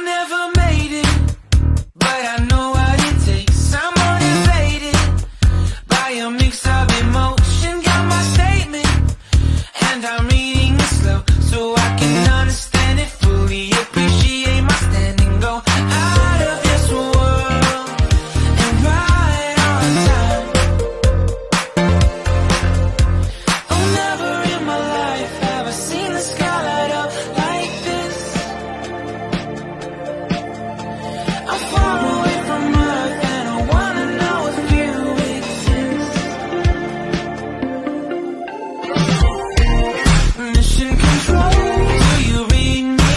never made it, but I know what it takes. I'm motivated by a mix of emotion. Got my statement, and I'm reading it slow so I can understand it fully. Appreciate my standing, go out of this world and right on time. Oh, never in my life have I seen the sky light up like this. I'm far away from Earth and I wanna know if you exist. Mission control, do you read me?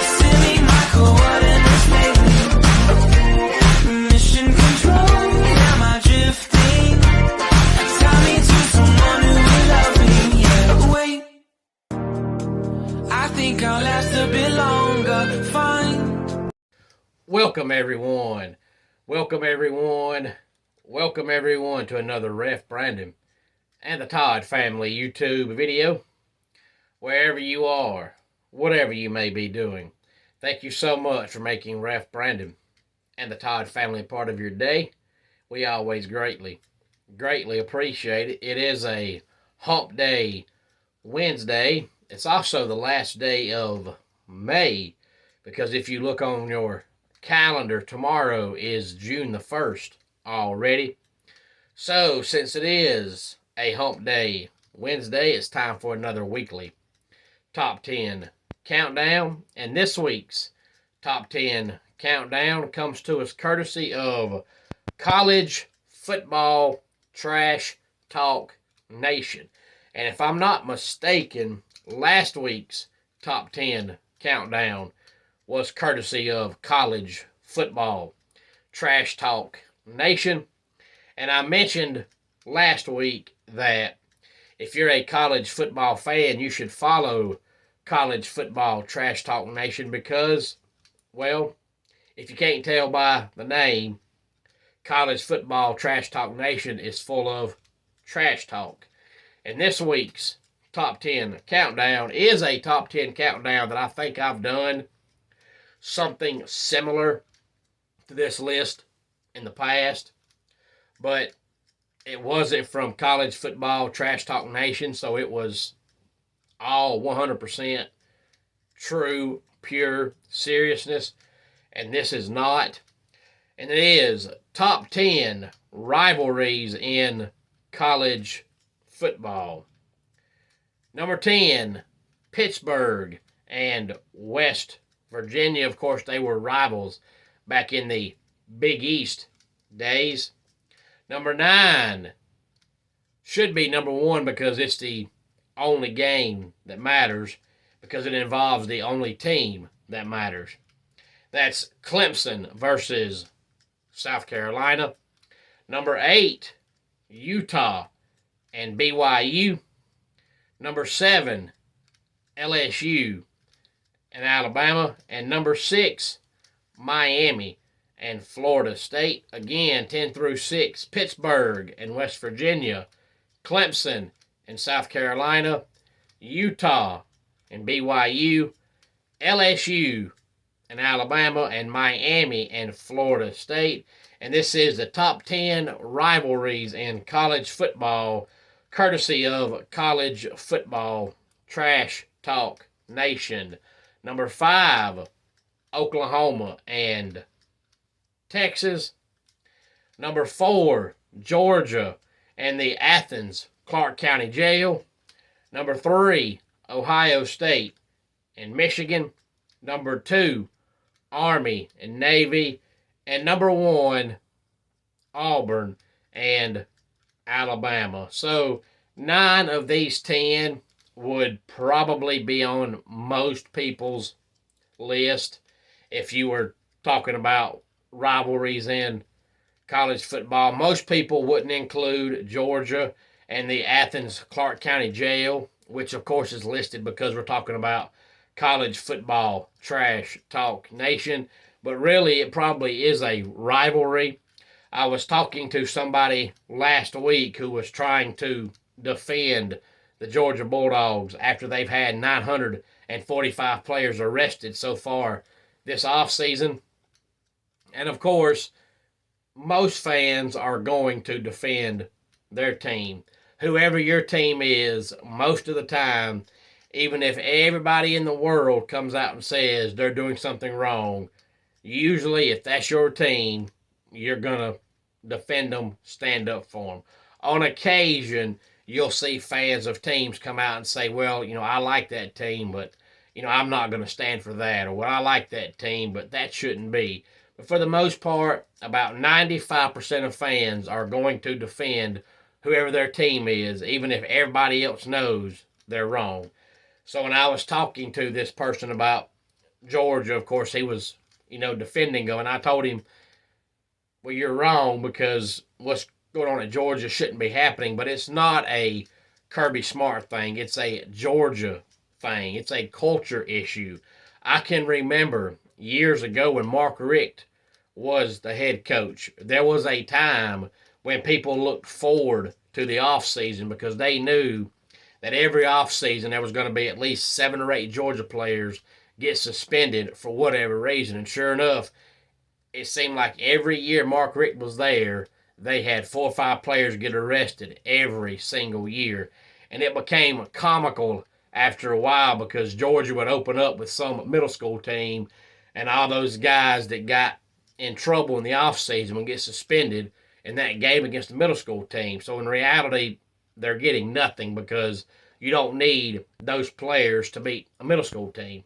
Send me my coordinates lately. Mission control, am I drifting? Tie me to someone who will love me, yeah. Wait, I think I'll last a bit longer. Fine. Welcome everyone. Welcome everyone. Welcome everyone to another Ref Brandon and the Todd family YouTube video. Wherever you are, whatever you may be doing, thank you so much for making Ref Brandon and the Todd family a part of your day. We always greatly appreciate it. It is a hump day Wednesday. It's also the last day of May, because if you look on your calendar, tomorrow is June the 1st already. So since it is a hump day Wednesday, it's time for another weekly top 10 countdown. And this week's top 10 countdown comes to us courtesy of College Football Trash Talk Nation. And if I'm not mistaken, last week's top 10 countdown was courtesy of College Football Trash Talk Nation. And I mentioned last week that if you're a college football fan, you should follow College Football Trash Talk Nation because, well, if you can't tell by the name, College Football Trash Talk Nation is full of trash talk. And this week's top 10 countdown is a top 10 countdown that I think I've done something similar to this list in the past, but it wasn't from College Football Trash Talk Nation, so it was all 100% true, pure seriousness, and this is not. And it is top 10 rivalries in college football. Number 10, Pittsburgh and West Virginia. Of course, they were rivals back in the Big East days. Number 9 should be number 1 because it's the only game that matters, because it involves the only team that matters. That's Clemson versus South Carolina. Number 8, Utah and BYU. Number 7, LSU and Alabama. And number 6, Miami and Florida State. Again, 10 through 6, Pittsburgh and West Virginia, Clemson and South Carolina, Utah and BYU, LSU and Alabama, and Miami and Florida State. And this is the top 10 rivalries in college football, courtesy of College Football Trash Talk Nation. Number 5, Oklahoma and Texas. Number 4, Georgia and the Athens Clark County Jail. Number 3, Ohio State and Michigan. Number 2, Army and Navy. And number 1, Auburn and Alabama. So 9 of these 10 would probably be on most people's list if you were talking about rivalries in college football. Most people wouldn't include Georgia and the Athens Clark County Jail, which of course is listed because we're talking about College Football Trash Talk Nation. But really, it probably is a rivalry. I was talking to somebody last week who was trying to defend the Georgia Bulldogs after they've had 945 players arrested so far this off season. And of course, most fans are going to defend their team. Whoever your team is, most of the time, even if everybody in the world comes out and says they're doing something wrong, usually if that's your team, you're going to defend them, stand up for them. On occasion, you'll see fans of teams come out and say, well, I like that team, but, I'm not going to stand for that. Or, well, I like that team, but that shouldn't be. But for the most part, about 95% of fans are going to defend whoever their team is, even if everybody else knows they're wrong. So when I was talking to this person about Georgia, of course, he was, defending them, and I told him, well, you're wrong because what's going on at Georgia shouldn't be happening, but it's not a Kirby Smart thing. It's a Georgia thing. It's a culture issue. I can remember years ago when Mark Richt was the head coach, there was a time when people looked forward to the offseason because they knew that every offseason there was going to be at least 7 or 8 Georgia players get suspended for whatever reason. And sure enough, it seemed like every year Mark Richt was there, they had 4 or 5 players get arrested every single year. And it became comical after a while because Georgia would open up with some middle school team, and all those guys that got in trouble in the offseason would get suspended in that game against the middle school team. So in reality, they're getting nothing because you don't need those players to beat a middle school team.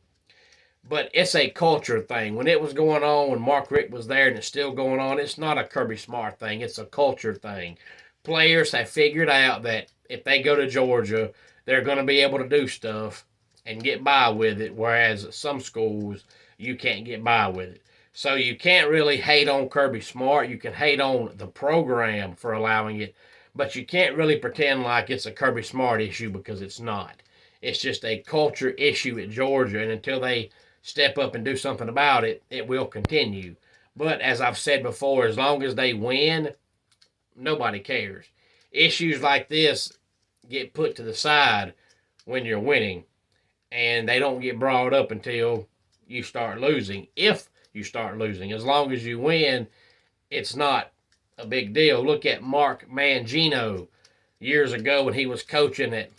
But it's a culture thing. When it was going on, when Mark Richt was there and it's still going on, it's not a Kirby Smart thing. It's a culture thing. Players have figured out that if they go to Georgia, they're going to be able to do stuff and get by with it, whereas some schools, you can't get by with it. So you can't really hate on Kirby Smart. You can hate on the program for allowing it, but you can't really pretend like it's a Kirby Smart issue because it's not. It's just a culture issue at Georgia, and until they step up and do something about it, it will continue. But as I've said before, as long as they win, nobody cares. Issues like this get put to the side when you're winning, and they don't get brought up until you start losing. If you start losing, as long as you win, it's not a big deal. Look at Mark Mangino years ago when he was coaching at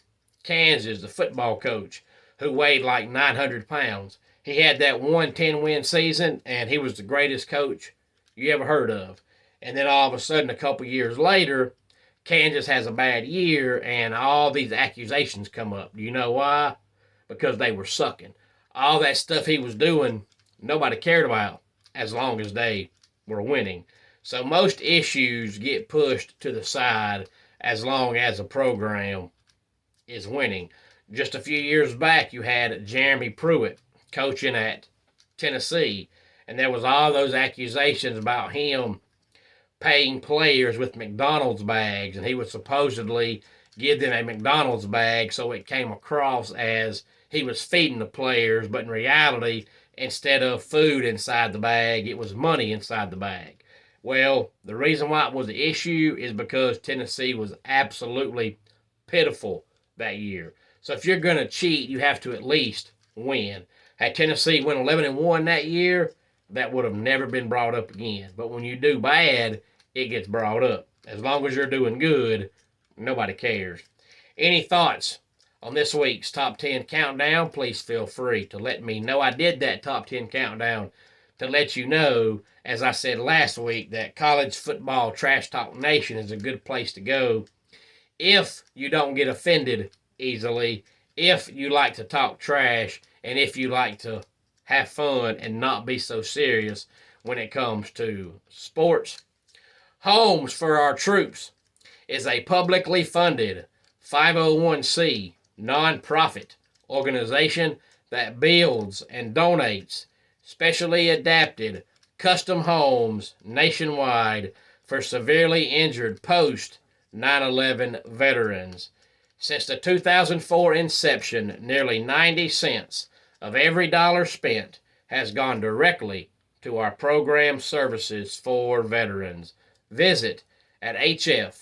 Kansas, the football coach, who weighed like 900 pounds. He had that 10-win season, and he was the greatest coach you ever heard of. And then all of a sudden, a couple years later, Kansas has a bad year, and all these accusations come up. Do you know why? Because they were sucking. All that stuff he was doing, nobody cared about as long as they were winning. So most issues get pushed to the side as long as a program is winning. Just a few years back, you had Jeremy Pruitt coaching at Tennessee, and there was all those accusations about him paying players with McDonald's bags, and he would supposedly give them a McDonald's bag so it came across as he was feeding the players, but in reality, instead of food inside the bag, it was money inside the bag. Well, the reason why it was an issue is because Tennessee was absolutely pitiful that year. So if you're going to cheat, you have to at least win. Had Tennessee went 11-1 that year, that would have never been brought up again. But when you do bad, it gets brought up. As long as you're doing good, nobody cares. Any thoughts on this week's Top 10 Countdown? Please feel free to let me know. I did that Top 10 Countdown to let you know, as I said last week, that College Football Trash Talk Nation is a good place to go if you don't get offended easily, if you like to talk trash, and if you like to have fun and not be so serious when it comes to sports. Homes for Our Troops is a publicly funded 501c nonprofit organization that builds and donates specially adapted custom homes nationwide for severely injured post 9/11 veterans. Since the 2004 inception, nearly 90 cents of every dollar spent has gone directly to our program services for veterans. Visit at hfotusa.org.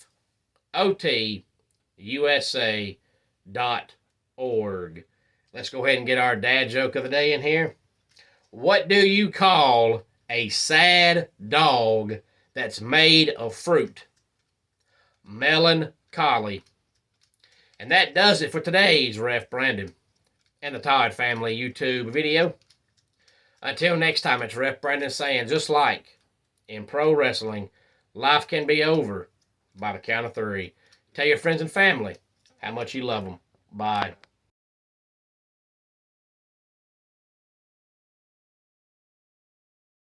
Let's go ahead and get our dad joke of the day in here. What do you call a sad dog that's made of fruit? Melancholy. And that does it for today's Ref Brandon and the Todd Family YouTube video. Until next time, it's Ref Brandon saying, just like in pro wrestling, life can be over by the count of 3. Tell your friends and family how much you love them. Bye.